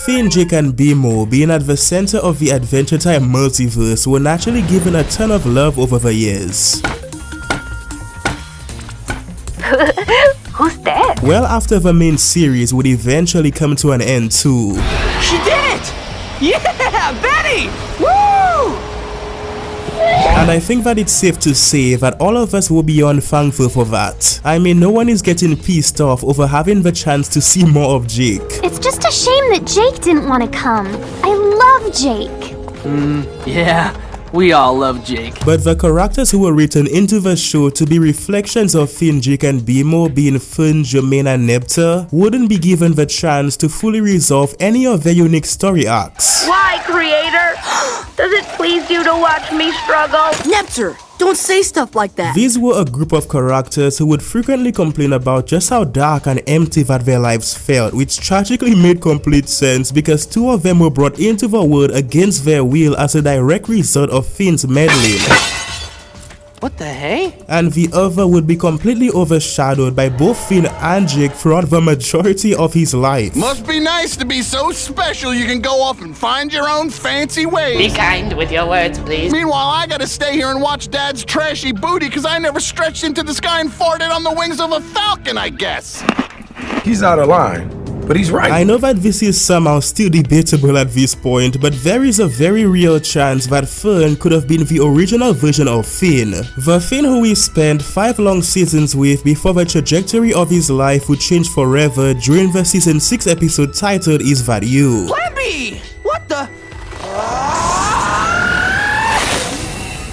Finn, Jake and BMO, being at the center of the Adventure Time multiverse, were naturally given a ton of love over the years. Who's that? Well, after the main series would eventually come to an end too. She did it! Yeah, Betty! Woo! And I think that it's safe to say that all of us will be beyond thankful for that. I mean, no one is getting pissed off over having the chance to see more of Jake. It's just a shame that Jake didn't want to come. I love Jake. Yeah, we all love Jake. But the characters who were written into the show to be reflections of Finn, Jake and BMO, being Fern, Jermaine and Neptr, wouldn't be given the chance to fully resolve any of their unique story arcs. Why, creator? Does it please you to watch me struggle? Neptr, don't say stuff like that. These were a group of characters who would frequently complain about just how dark and empty that their lives felt, which tragically made complete sense because two of them were brought into the world against their will as a direct result of Finn's meddling. What the hey? And the other would be completely overshadowed by both Finn and Jake throughout the majority of his life. Must be nice to be so special you can go off and find your own fancy ways. Be kind with your words, please. Meanwhile, I gotta stay here and watch Dad's trashy booty because I never stretched into the sky and farted on the wings of a falcon, I guess. He's out of line, but he's right. I know that this is somehow still debatable at this point, but there is a very real chance that Fern could have been the original version of Finn. The Finn who we spent 5 long seasons with before the trajectory of his life would change forever during the season 6 episode titled Is That You? Plan B! What the?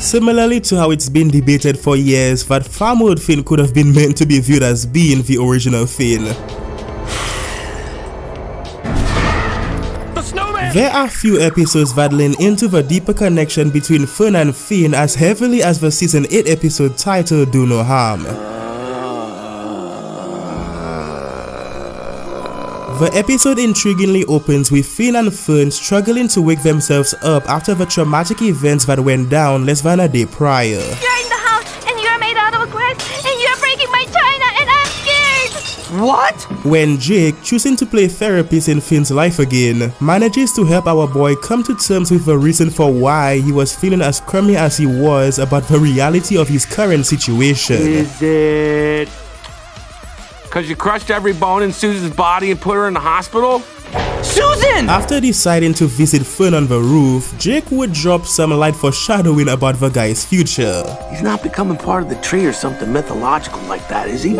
Similarly to how it's been debated for years that Farmworld Finn could have been meant to be viewed as being the original Finn. There are few episodes that lean into the deeper connection between Fern and Finn as heavily as the season 8 episode titled Do No Harm. The episode intriguingly opens with Finn and Fern struggling to wake themselves up after the traumatic events that went down less than a day prior. You're in the house and you're made out of glass and you're breaking my china and I'm scared. What? When Jake, choosing to play therapist in Finn's life again, manages to help our boy come to terms with the reason for why he was feeling as crummy as he was about the reality of his current situation. Is it? Cause you crushed every bone in Susan's body and put her in the hospital? Susan! After deciding to visit Fern on the roof, Jake would drop some light foreshadowing about the guy's future. He's not becoming part of the tree or something mythological like that, is he?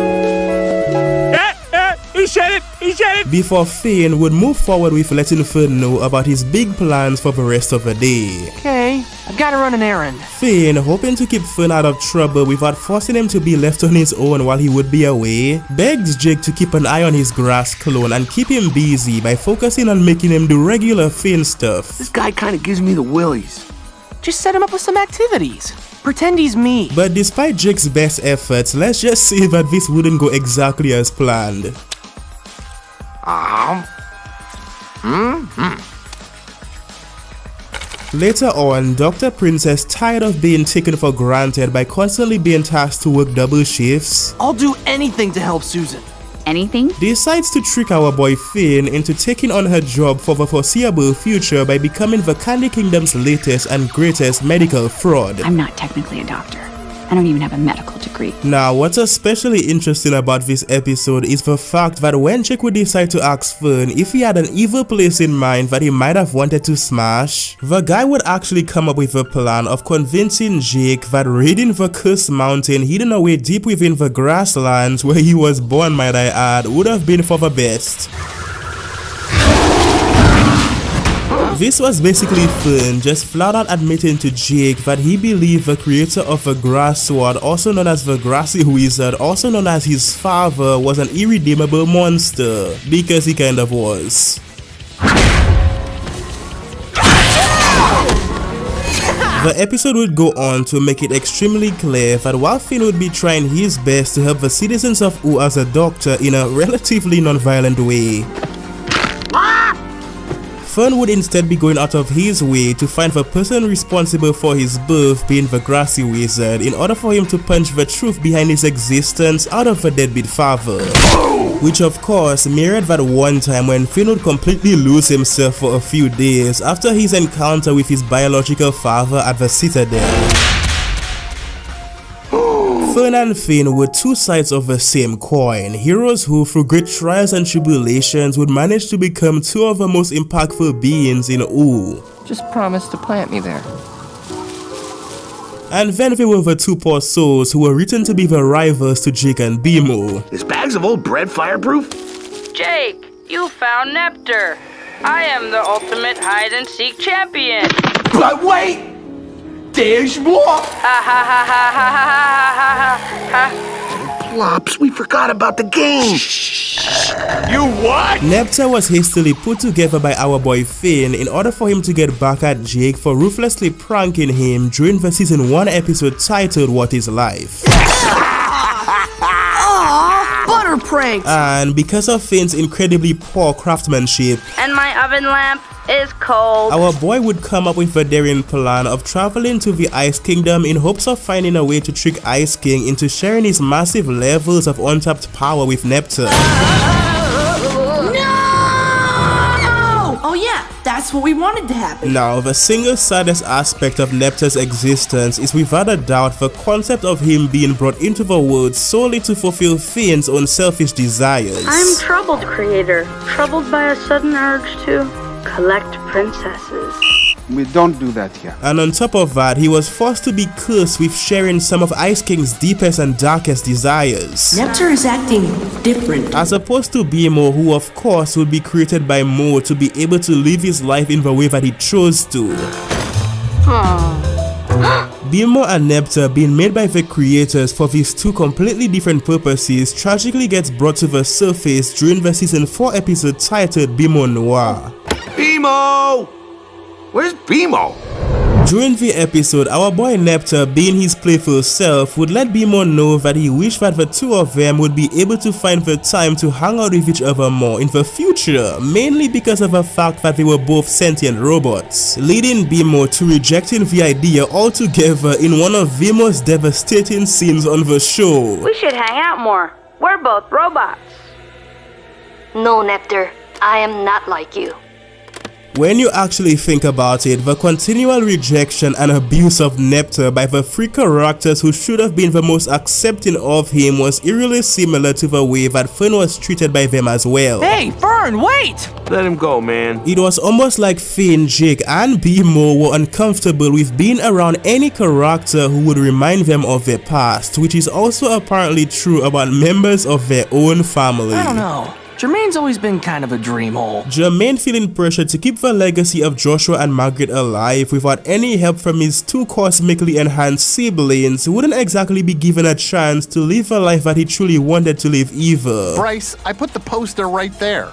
He said it! He said it! Before Finn would move forward with letting Fern know about his big plans for the rest of the day. Okay, I've gotta run an errand. Finn, hoping to keep Fern out of trouble without forcing him to be left on his own while he would be away, begs Jake to keep an eye on his grass clone and keep him busy by focusing on making him do regular Finn stuff. This guy kinda gives me the willies. Just set him up with some activities. Pretend he's me. But despite Jake's best efforts, let's just say that this wouldn't go exactly as planned. Later on, Dr. Princess, tired of being taken for granted by constantly being tasked to work double shifts, I'll do anything to help Susan. Anything? decides to trick our boy Finn into taking on her job for the foreseeable future by becoming the Candy Kingdom's latest and greatest medical fraud. I'm not technically a doctor. I don't even have a medical degree. Now, what's especially interesting about this episode is the fact that when Jake would decide to ask Fern if he had an evil place in mind that he might have wanted to smash, the guy would actually come up with a plan of convincing Jake that raiding the cursed mountain hidden away deep within the grasslands where he was born, might I add, would have been for the best. This was basically Fern just flat out admitting to Jake that he believed the creator of the grass sword, also known as the Grassy Wizard, also known as his father, was an irredeemable monster, because he kind of was. The episode would go on to make it extremely clear that while Finn would be trying his best to help the citizens of Ooo as a doctor in a relatively non-violent way, Fern would instead be going out of his way to find the person responsible for his birth, being the Grassy Wizard, in order for him to punch the truth behind his existence out of the deadbeat father. which of course mirrored that one time when Finn would completely lose himself for a few days after his encounter with his biological father at the Citadel. Fern and Finn were two sides of the same coin, heroes who through great trials and tribulations would manage to become two of the most impactful beings in OO. Just promise to plant me there. And then there were the two poor souls who were written to be the rivals to Jake and BMO. Is bags of old bread fireproof? Jake, you found Neptr. I am the ultimate hide-and-seek champion. But wait! There's more! Ha ha ha ha ha ha ha ha. Plops, we forgot about the game. You what? Neptr was hastily put together by our boy Finn in order for him to get back at Jake for ruthlessly pranking him during the season 1 episode titled What Is Life? Butter prank! And because of Finn's incredibly poor craftsmanship, And my oven lamp is cold. our boy would come up with the daring plan of traveling to the Ice Kingdom in hopes of finding a way to trick Ice King into sharing his massive levels of untapped power with Neptr. Oh yeah, that's what we wanted to happen. Now, the single saddest aspect of Neptr's existence is without a doubt the concept of him being brought into the world solely to fulfill Finn's own selfish desires. I'm troubled, creator. Troubled by a sudden urge to collect princesses. We don't do that here. And on top of that, he was forced to be cursed with sharing some of Ice King's deepest and darkest desires. Neptr is acting different. As opposed to BMO, who of course would be created by Mo to be able to live his life in the way that he chose to. BMO and Neptr, being made by the creators for these two completely different purposes, tragically gets brought to the surface during the season 4 episode titled BMO Noir. BMO! Where's BMO? During the episode, our boy Neptr, being his playful self, would let BMO know that he wished that the two of them would be able to find the time to hang out with each other more in the future, mainly because of the fact that they were both sentient robots, leading BMO to rejecting the idea altogether in one of the most devastating scenes on the show. We should hang out more. We're both robots. No, Neptr. I am not like you. When you actually think about it, the continual rejection and abuse of Neptr by the three characters who should have been the most accepting of him was eerily similar to the way that Fern was treated by them as well. Hey, Fern, wait! Let him go, man. It was almost like Finn, Jake, and BMO were uncomfortable with being around any character who would remind them of their past, which is also apparently true about members of their own family. I don't know. Jermaine's always been kind of a dream hole. Jermaine, feeling pressure to keep the legacy of Joshua and Margaret alive without any help from his two cosmically enhanced siblings, wouldn't exactly be given a chance to live the life that he truly wanted to live either. Bryce, I put the poster right there.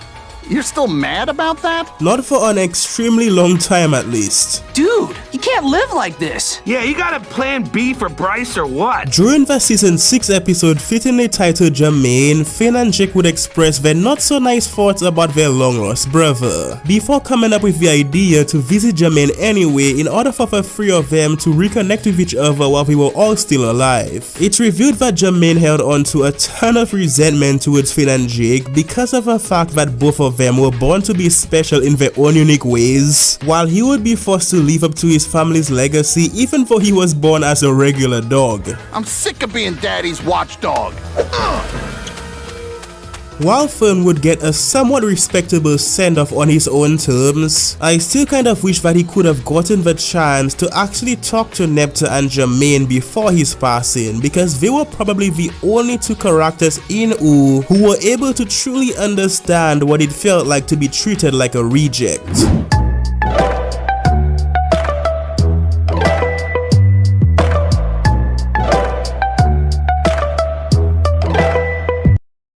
You're still mad about that? Not for an extremely long time at least. Dude, you can't live like this. Yeah, you got a plan B for Bryce or what? During the season 6 episode fittingly titled Jermaine, Finn and Jake would express their not so nice thoughts about their long lost brother, before coming up with the idea to visit Jermaine anyway in order for the three of them to reconnect with each other while we were all still alive. It's revealed that Jermaine held on to a ton of resentment towards Finn and Jake because of the fact that both of them were born to be special in their own unique ways, while he would be forced to live up to his family's legacy even though he was born as a regular dog. I'm sick of being daddy's watchdog. While Fern would get a somewhat respectable send-off on his own terms, I still kind of wish that he could have gotten the chance to actually talk to Neptr and Jermaine before his passing, because they were probably the only two characters in OO who were able to truly understand what it felt like to be treated like a reject.